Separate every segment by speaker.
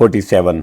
Speaker 1: 47।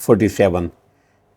Speaker 1: 47।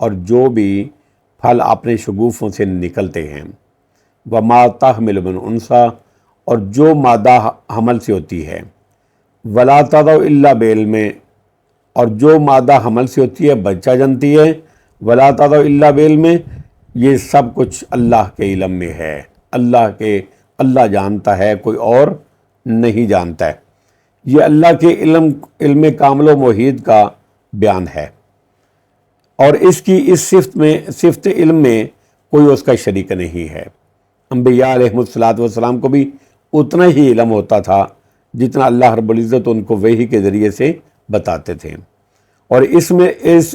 Speaker 1: اور جو بھی پھل اپنے شگوفوں سے نکلتے ہیں، وما تحمل من انثی، اور جو مادہ حمل سے ہوتی ہے، ولا تضع الا بعلم، اور جو مادہ حمل سے ہوتی ہے بچہ جنتی ہے، ولا تضع الا بعلم، یہ سب کچھ اللہ کے علم میں ہے، اللہ جانتا ہے، کوئی اور نہیں جانتا ہے۔ یہ اللہ کے علم کامل و محیط کا بیان ہے، اور اس کی اس صفت علم میں کوئی اس کا شریک نہیں ہے۔ انبیاء علیہ السلام کو بھی اتنا ہی علم ہوتا تھا جتنا اللہ رب العزت ان کو وحی کے ذریعے سے بتاتے تھے، اور اس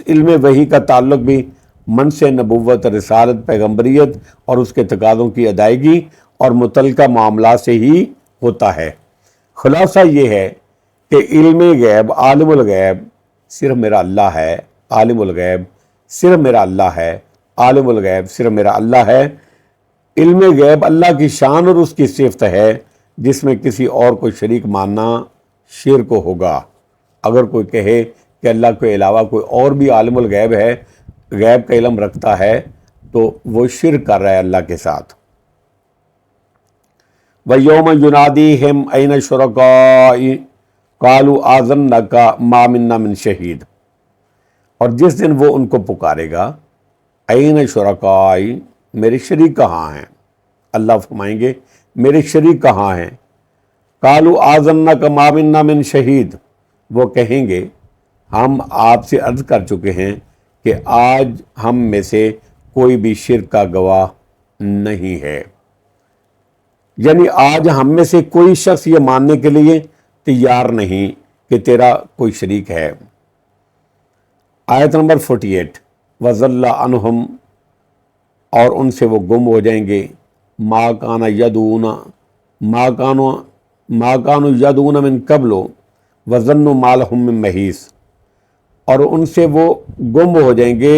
Speaker 1: علم وحی کا تعلق بھی منصب نبوت، رسالت، پیغمبریت اور اس کے تقاضوں کی ادائیگی اور متعلقہ معاملات سے ہی ہوتا ہے۔ خلاصہ یہ ہے کہ علم غیب، عالم الغیب صرف میرا اللہ ہے، عالم الغیب صرف میرا اللہ ہے، عالم الغیب صرف میرا اللہ ہے۔ علم غیب اللہ کی شان اور اس کی صفت ہے، جس میں کسی اور کو شریک ماننا شرک ہوگا۔ اگر کوئی کہے کہ اللہ کے علاوہ کوئی اور بھی عالم الغیب ہے، غیب کا علم رکھتا ہے، تو وہ شرک کر رہا ہے اللہ کے ساتھ۔ وَيَوْمَ يُنَادِيهِمْ أَيْنَ شُرَكَائِي قَالُوا آذَنَّكَ مَا مِنَّا مِن شَهِيدٍ، اور جس دن وہ ان کو پکارے گا، أَيْنَ شُرَكَائِي، میرے شریک کہاں ہیں؟ اللہ فرمائیں گے میرے شریک کہاں ہیں؟ قَالُوا آذَنَّكَ مَا مِنَّا مِن شَهِيدٍ، وہ کہیں گے ہم آپ سے عرض کر چکے ہیں کہ آج ہم میں سے کوئی بھی شرک کا گواہ نہیں ہے، یعنی آج ہم میں سے کوئی شخص یہ ماننے کے لیے تیار نہیں کہ تیرا کوئی شریک ہے۔ آیت نمبر 48، وَضَلَّ عَنْهُمْ، اور ان سے وہ گم ہو جائیں گے، مَا كَانَ يَدْعُونَ مَا كَانُوا يَدْعُونَ مِن قَبْلُ وَظَنُّوا مَا لَهُم مِّن مَّحِيصٍ، اور ان سے وہ گم ہو جائیں گے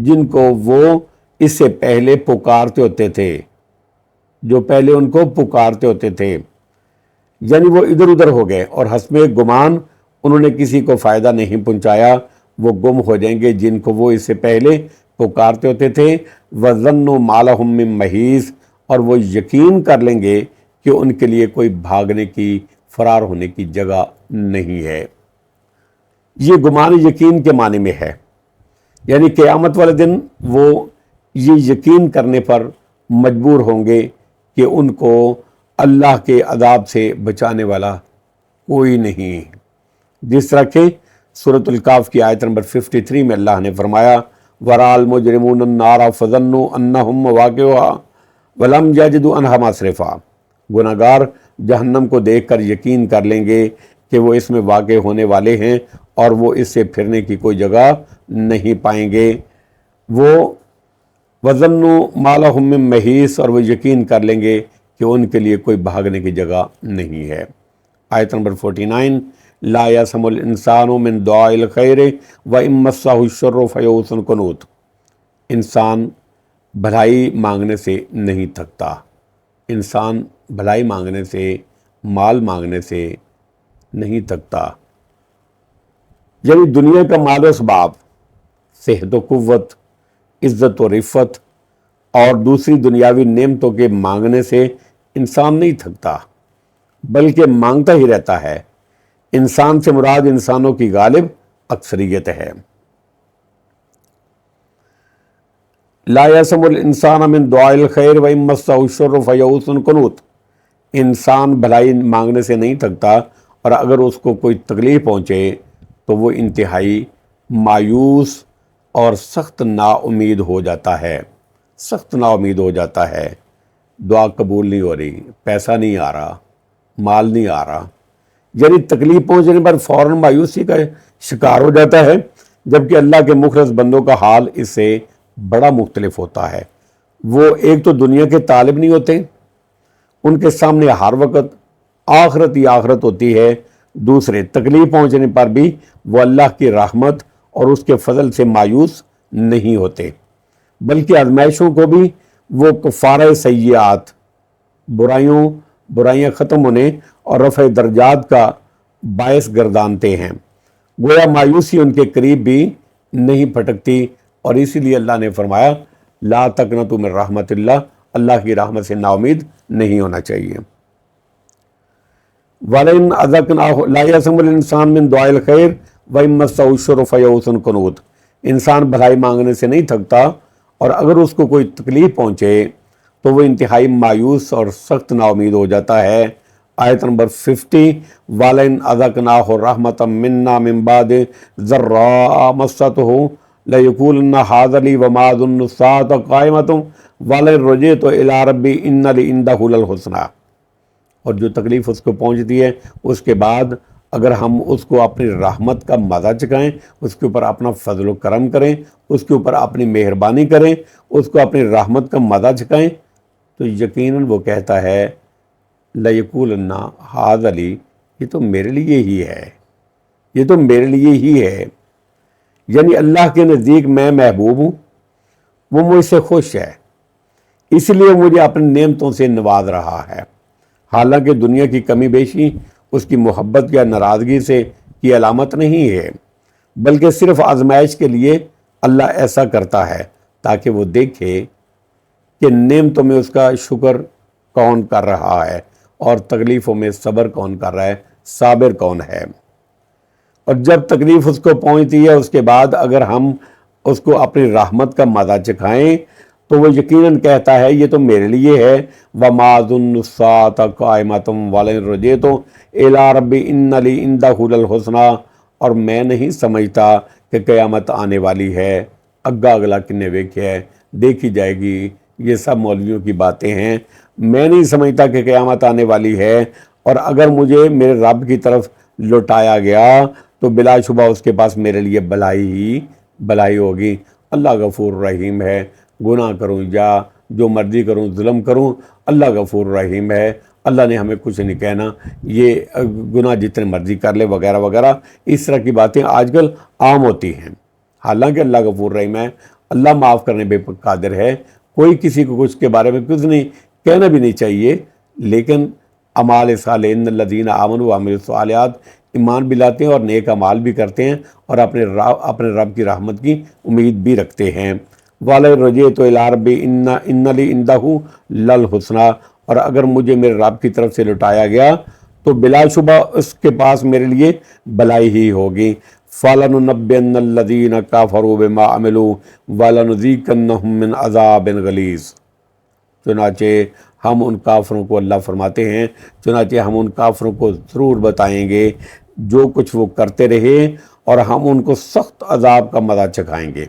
Speaker 1: جن کو وہ اس سے پہلے پکارتے ہوتے تھے، جو پہلے ان کو پکارتے ہوتے تھے، یعنی وہ ادھر ادھر ہو گئے اور حسب گمان انہوں نے کسی کو فائدہ نہیں پہنچایا، وہ گم ہو جائیں گے جن کو وہ اس سے پہلے پکارتے ہوتے تھے۔ وَظَنُّوا مَا لَهُم مِّن مَّحِيصٍ، اور وہ یقین کر لیں گے کہ ان کے لیے کوئی بھاگنے کی، فرار ہونے کی جگہ نہیں ہے۔ یہ گمان یقین کے معنی میں ہے، یعنی قیامت والے دن وہ یہ یقین کرنے پر مجبور ہوں گے کہ ان کو اللہ کے عذاب سے بچانے والا کوئی نہیں۔ جس طرح کہ سورۃ الکاف کی آیت نمبر 53 میں اللہ نے فرمایا، وَرَأَى الْمُجْرِمُونَ النَّارَ فَظَنُّوا أَنَّهُمْ مُوَاقِعُوهَا وَلَمْ يَجِدُوا عَنْهَا مَصْرِفًا، گناہگار جہنم کو دیکھ کر یقین کر لیں گے کہ وہ اس میں واقع ہونے والے ہیں اور وہ اس سے پھرنے کی کوئی جگہ نہیں پائیں گے۔ وہ وَظَنُّوا مَا لَهُم مِّن مَّحِيصٍ، اور وہ یقین کر لیں گے کہ ان کے لیے کوئی بھاگنے کی جگہ نہیں ہے۔ آیت نمبر 49، لا یسم الانسان من دعاء الخیر وان مسہ الشر فیئوس قنوط، انسان بھلائی مانگنے سے نہیں تھکتا، انسان بھلائی مانگنے سے، مال مانگنے سے نہیں تھکتا، یعنی دنیا کا مال و اسباب، صحت و قوت، عزت و رفت اور دوسری دنیاوی نعمتوں کے مانگنے سے انسان نہیں تھکتا، بلکہ مانگتا ہی رہتا ہے۔ انسان سے مراد انسانوں کی غالب اکثریت ہے۔ لا یسم الانسان من دعاء الخیر وان مسہ الشر فیئوس قنوط، انسان بھلائی مانگنے سے نہیں تھکتا، اور اگر اس کو کوئی تکلیف پہنچے تو وہ انتہائی مایوس اور سخت نا امید ہو جاتا ہے، سخت نا امید ہو جاتا ہے۔ دعا قبول نہیں ہو رہی، پیسہ نہیں آ رہا، مال نہیں آ رہا، یعنی تکلیف پہنچنے پر فوراً مایوسی کا شکار ہو جاتا ہے، جبکہ اللہ کے مخلص بندوں کا حال اس سے بڑا مختلف ہوتا ہے۔ وہ ایک تو دنیا کے طالب نہیں ہوتے، ان کے سامنے ہر وقت آخرت ہی آخرت ہوتی ہے، دوسرے تکلیف پہنچنے پر بھی وہ اللہ کی رحمت اور اس کے فضل سے مایوس نہیں ہوتے، بلکہ آزمائشوں کو بھی وہ کفارہ سیئات، برائیاں ختم ہونے اور رفع درجات کا باعث گردانتے ہیں۔ گویا مایوسی ان کے قریب بھی نہیں پھٹکتی، اور اسی لیے اللہ نے فرمایا لا تقنطوا من رحمت اللہ، اللہ کی رحمت سے نا امید نہیں ہونا چاہیے۔ وَلَئِنْ أَذَقْنَاهُ لَا يَسْأَمُ الْإِنسَانُ مِنْ دُعَاءِ الْخَيْرِ وَإِنْ مَسَّهُ الشَّرُّ فَيَئُوسٌ قَنُوطٌ، انسان بھلائی مانگنے سے نہیں تھکتا، اور اگر اس کو کوئی تکلیف پہنچے تو وہ انتہائی مایوس اور سخت نا امید ہو جاتا ہے۔ آیت نمبر 50 وَلَئِنْ أَذَقْنَاهُ رَحْمَةً مِنَّا مِنْ بَعْدِ ضَرَّاءَ مَسَّتْهُ لَيَقُولُنَّ هَٰذَا لِي وَمَا أَظُنُّ السَّاعَةَ قَائِمَةً وَلَئِن رَجَعْتُ إِلَىٰ رَبِّي إِنَّ لِي عِندَهُ لَلْحُسْنَىٰ، اور جو تکلیف اس کو پہنچتی ہے اس کے بعد اگر ہم اس کو اپنی رحمت کا مزہ چکھائیں، اس کے اوپر اپنا فضل و کرم کریں، اس کے اوپر اپنی مہربانی کریں، اس کو اپنی رحمت کا مزہ چکھائیں، تو یقیناً وہ کہتا ہے لَيَقُولُنَّ هَٰذَا لِي، یہ تو میرے لیے ہی ہے، یہ تو میرے لیے ہی ہے۔ یعنی اللہ کے نزدیک میں محبوب ہوں، وہ مجھ سے خوش ہے، اس لیے مجھے اپنی نعمتوں سے نواز رہا ہے۔ حالانکہ دنیا کی کمی بیشی اس کی محبت یا ناراضگی سے کی علامت نہیں ہے، بلکہ صرف آزمائش کے لیے اللہ ایسا کرتا ہے تاکہ وہ دیکھے کہ نعمتوں میں اس کا شکر کون کر رہا ہے اور تکلیفوں میں صبر کون کر رہا ہے، صابر کون ہے۔ اور جب تکلیف اس کو پہنچتی ہے اس کے بعد اگر ہم اس کو اپنی رحمت کا مزہ چکھائیں تو وہ یقیناً کہتا ہے یہ تو میرے لیے ہے۔ وَمَا أَظُنُّ السَّاعَةَ قَائِمَةً وَلَئِن رَجَعْتُ إِلَىٰ رَبِّي إِنَّ لِي عِندَهُ لَلْحُسْنَىٰ، اور میں نہیں سمجھتا کہ قیامت آنے والی ہے، اگا اگلا کنے ویکھے ہے، دیکھی جائے گی، یہ سب مولویوں کی باتیں ہیں۔ میں نہیں سمجھتا کہ قیامت آنے والی ہے، اور اگر مجھے میرے رب کی طرف لوٹایا گیا تو بلا شبہ اس کے پاس میرے لیے بھلائی ہی بھلائی ہوگی۔ اللہ غفور رحیم ہے، گناہ کروں یا جو مرضی کروں، ظلم کروں، اللہ غفور رحیم ہے، اللہ نے ہمیں کچھ نہیں کہنا، یہ گناہ جتنے مرضی کر لے وغیرہ وغیرہ، اس طرح کی باتیں آج کل عام ہوتی ہیں۔ حالانکہ اللہ غفور رحیم ہے، اللہ معاف کرنے پہ قادر ہے، کوئی کسی کو کچھ کے بارے میں کچھ نہیں کہنا بھی نہیں چاہیے، لیکن اعمال صالح ان الذین آمنوا وعملوا الصالحات، ایمان بھی لاتے ہیں اور نیک اعمال بھی کرتے ہیں اور اپنے رب کی رحمت کی امید بھی رکھتے ہیں۔ وَلَئِن رَجَعْتُ إِلَىٰ رَبِّي إِنَّ لِي عِندَهُ لَلْحُسْنَىٰ، اور اگر مجھے میرے رب کی طرف سے لٹایا گیا تو بلا شبہ اس کے پاس میرے لیے بھلائی ہی ہوگی۔ فَلَنُنَبِّئَنَّ الَّذِينَ كَفَرُوا بِمَا عَمِلُوا وَلَنُذِيقَنَّهُم مِّنْ عَذَابٍ غَلِيظٍ، چنانچہ ہم ان کافروں کو، اللہ فرماتے ہیں چنانچہ ہم ان کافروں کو ضرور بتائیں گے جو کچھ وہ کرتے رہے، اور ہم ان کو سخت عذاب کا مزہ چکھائیں گے۔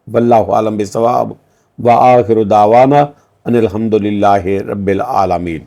Speaker 1: واللہ عالم بالصواب، وآخر دعوانا ان الحمد للہ رب العالمین۔